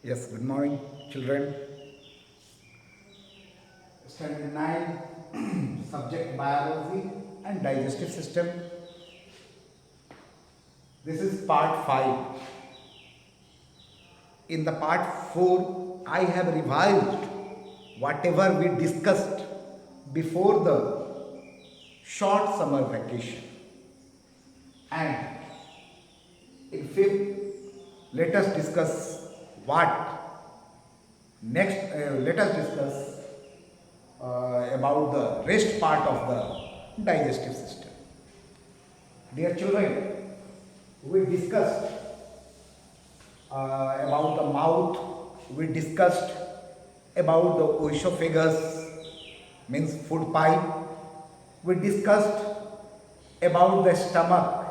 Yes, good morning, children. Standard 9, subject biology and digestive system. This is part 5. In the part 4, I have revised whatever we discussed before the short summer vacation. And in 5th, let us discuss what next. Let us discuss about the rest part of the digestive system. Dear children, we discussed about the mouth, we discussed about the oesophagus, means food pipe, we discussed about the stomach,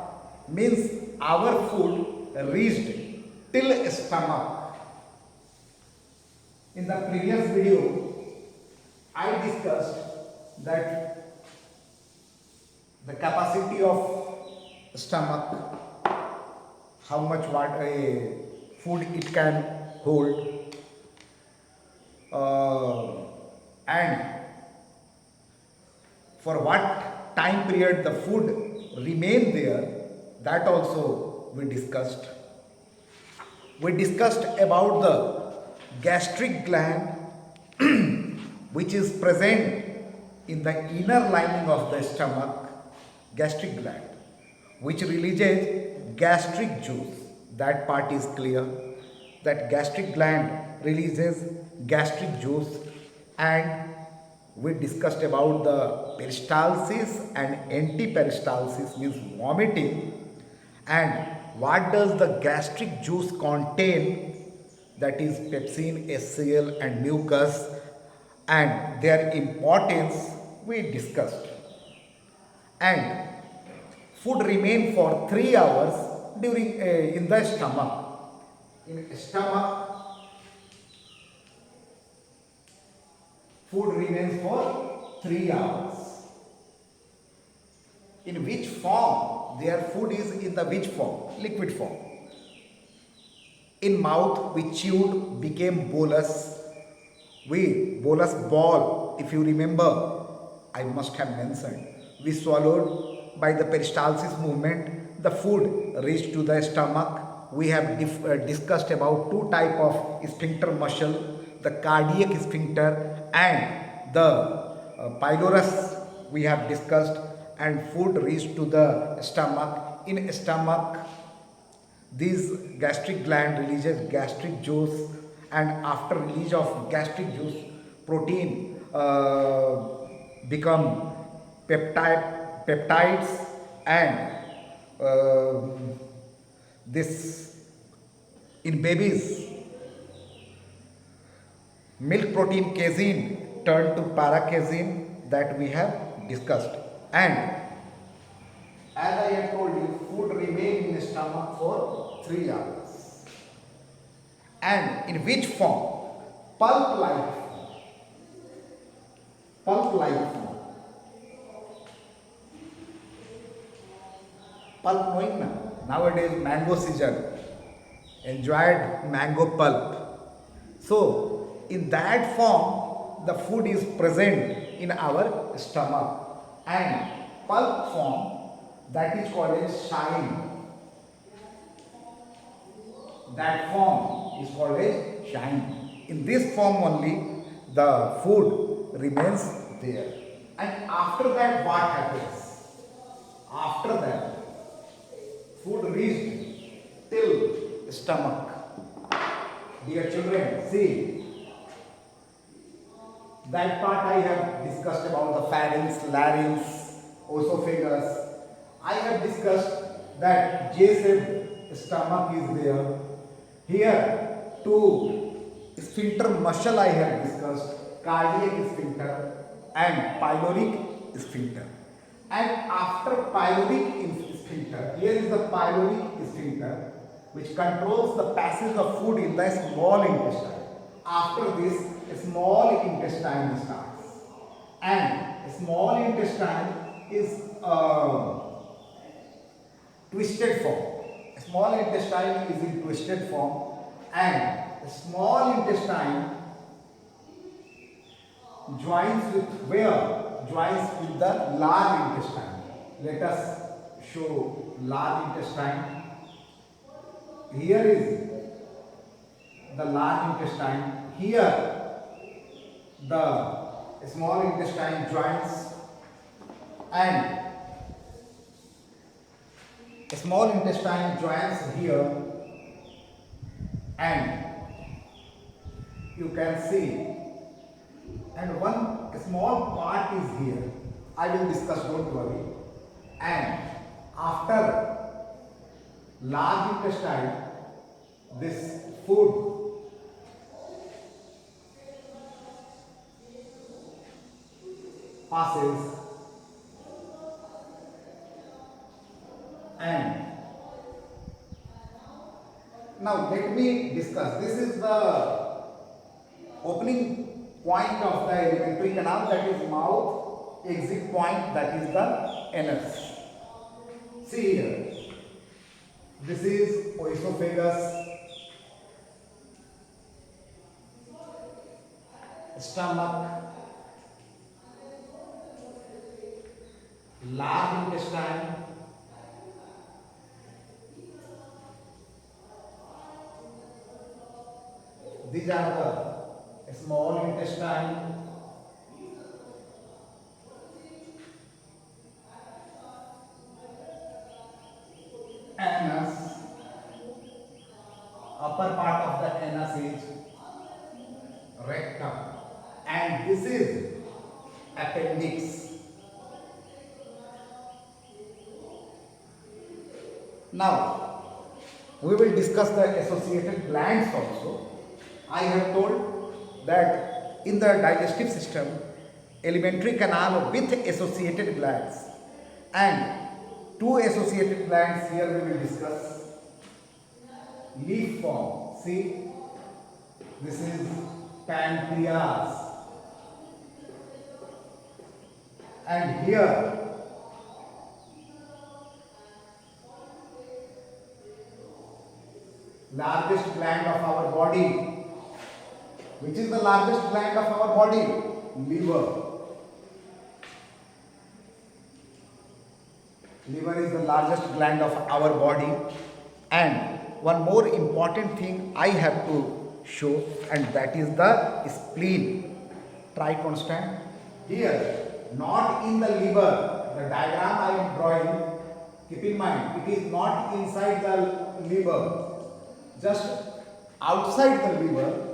means our food reached till stomach. In the previous video, I discussed that the capacity of stomach, how much food it can hold, and for what time period the food remain there, that also we discussed. We discussed about the gastric gland which is present in the inner lining of the stomach, gastric gland, which releases gastric juice. That part is clear, that gastric gland releases gastric juice. And we discussed about the peristalsis and antiperistalsis, means vomiting, and what does the gastric juice contain, that is pepsin, HCl and mucus, and their importance we discussed. And food remain for 3 hours during in the stomach. In stomach, food remains for 3 hours. In which form? Their food is in the which form? Liquid form. In mouth we chewed, became bolus. We bolus ball, if you remember, I must have mentioned. We swallowed by the peristalsis movement. The food reached to the stomach. We have discussed about 2 type of sphincter muscle, the cardiac sphincter and the pylorus we have discussed, and food reached to the stomach. In stomach, this gastric gland releases gastric juice, and after release of gastric juice, protein become peptides, and this in babies, milk protein casein turned to paracasein, that we have discussed. And as I have told you, food remain in the stomach for 3 hours. And in which form? Pulp-like form. Pulp-like form. Pulp knowing na? Nowadays mango season. Enjoyed mango pulp. So in that form, the food is present in our stomach. And pulp form, that is called as chyme. That form is called as chyme. In this form only the food remains there. And after that what happens? After that, food reached till stomach. Dear children, see, that part I have discussed about the pharynx, larynx, esophagus. I have discussed that J-shaped stomach is there. Here 2 sphincter muscle I have discussed, cardiac sphincter and pyloric sphincter. And after pyloric sphincter, here is the pyloric sphincter which controls the passage of food in the small intestine. After this, small intestine starts, and small intestine is twisted form. Small intestine is in twisted form, and small intestine joins with where? Joins with the large intestine. Let us show large intestine. Here is the large intestine. Here the small intestine joins, and small intestine joins here, and you can see, and one small part is here. I will discuss, don't worry. And after large intestine, this food passes, and now let me discuss. This is the opening point of the alimentary canal, that is mouth, exit point, that is the anus. See here, this is oesophagus, stomach, large intestine, these are the small intestine, anus, upper part of the anus is rectum, and this is appendix. Now we will discuss the associated glands also. I have told that in the digestive system, alimentary canal with associated glands, and two associated glands here we will discuss. Leaf form, see, this is pancreas, and here largest gland of our body. Which is the largest gland of our body? Liver. Liver is the largest gland of our body. And one more important thing I have to show, and that is the spleen. Try to understand. Here, not in the liver. The diagram I am drawing, keep in mind, it is not inside the liver. Just outside the liver,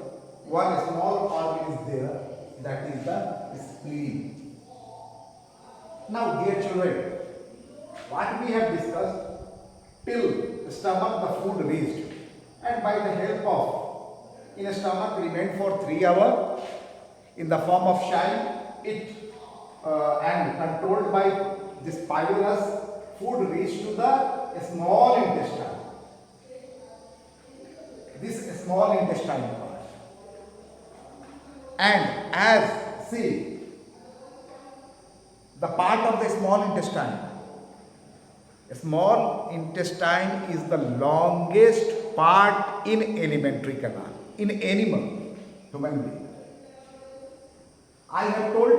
one small organ is there, that is the spleen. Now, dear children, what we have discussed, till the stomach the food reached, and by the help of, in a stomach remained for 3 hours in the form of chyme, and controlled by this pylorus, food reached to the small intestine. This small intestine part, and as see the part of the small intestine is the longest part in alimentary canal in animal, human being. I have told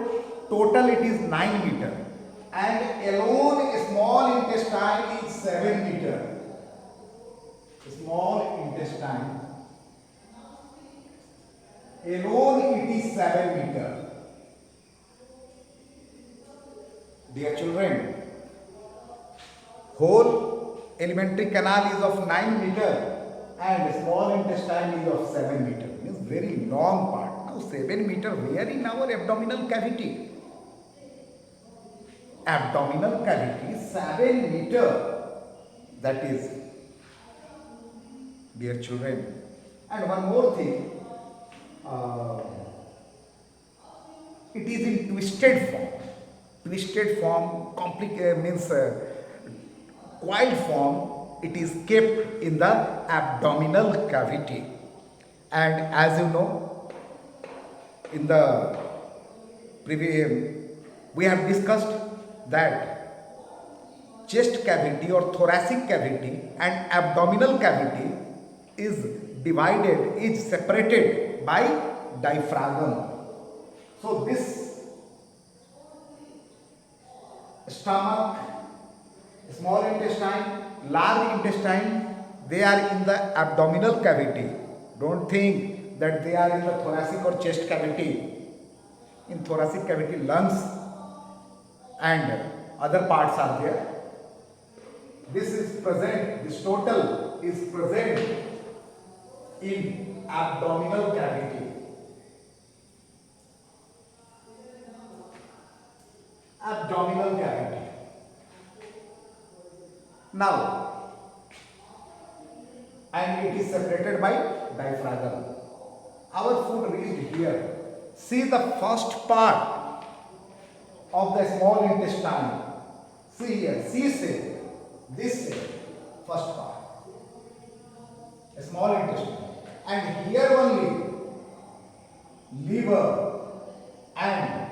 total it is 9 meter, and alone a small intestine is 7 meter. Small intestine alone it is 7 meter. Dear children, whole alimentary canal is of 9 meter and small intestine is of 7 meter. It is very long part. Now 7 meter where in our abdominal cavity? Abdominal cavity 7 meter. That is, dear children. And one more thing, it is in twisted form. Twisted form, means coiled form. It is kept in the abdominal cavity. And as you know, in the previous, we have discussed that chest cavity or thoracic cavity and abdominal cavity is divided, is separated by diaphragm. So this stomach, small intestine, large intestine, they are in the abdominal cavity. Don't think that they are in the thoracic or chest cavity. In thoracic cavity, lungs and other parts are there. This is present, this total is present in abdominal cavity. Abdominal cavity. Now, and it is separated by diaphragm. Our food reached here. See the first part of the small intestine. See here, C cell, this cell, first part, a small intestine. And here only liver, and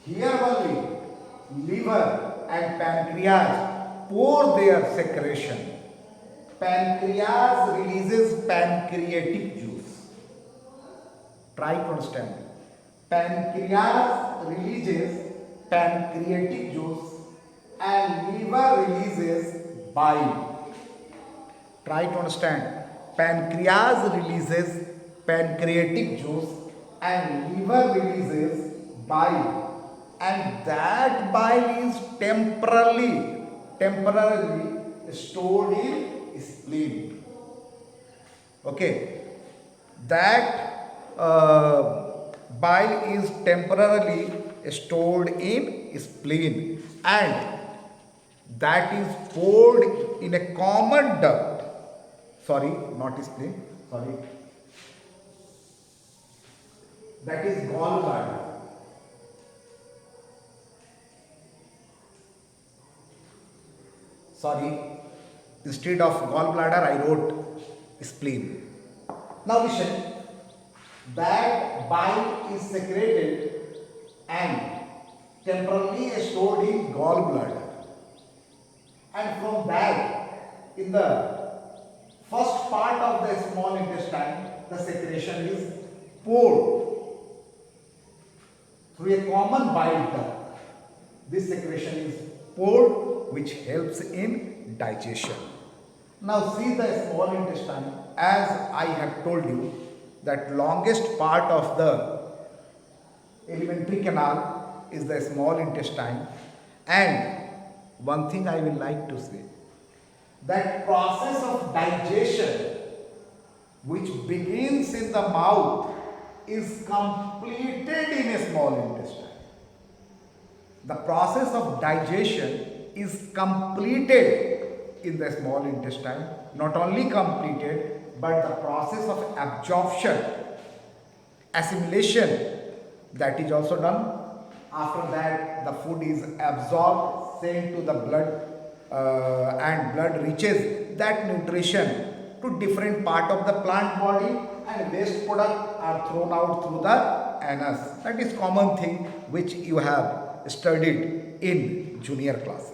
here only liver and pancreas pour their secretion. Pancreas releases pancreatic juice. Try to understand. Pancreas releases pancreatic juice and liver releases bile. Try to understand. Pancreas releases pancreatic juice and liver releases bile, and that bile is temporarily stored in spleen. Okay, that bile is temporarily stored in spleen, and that is poured in a common duct. Sorry, not spleen, sorry. That is gallbladder. Sorry, instead of gallbladder I wrote spleen. Now listen, that bile is secreted and temporarily stored in gallbladder, and from that, in the first part of the small intestine, the secretion is poured through a common bile duct. This secretion is poured, which helps in digestion. Now see the small intestine. As I have told you, that longest part of the alimentary canal is the small intestine. And one thing I will like to say, that process of digestion which begins in the mouth is completed in a small intestine. The process of digestion is completed in the small intestine. Not only completed, but the process of absorption, assimilation, that is also done. After that, the food is absorbed, sent to the blood, and blood reaches that nutrition to different part of the plant body, and waste products are thrown out through the anus. That is common thing which you have studied in junior classes.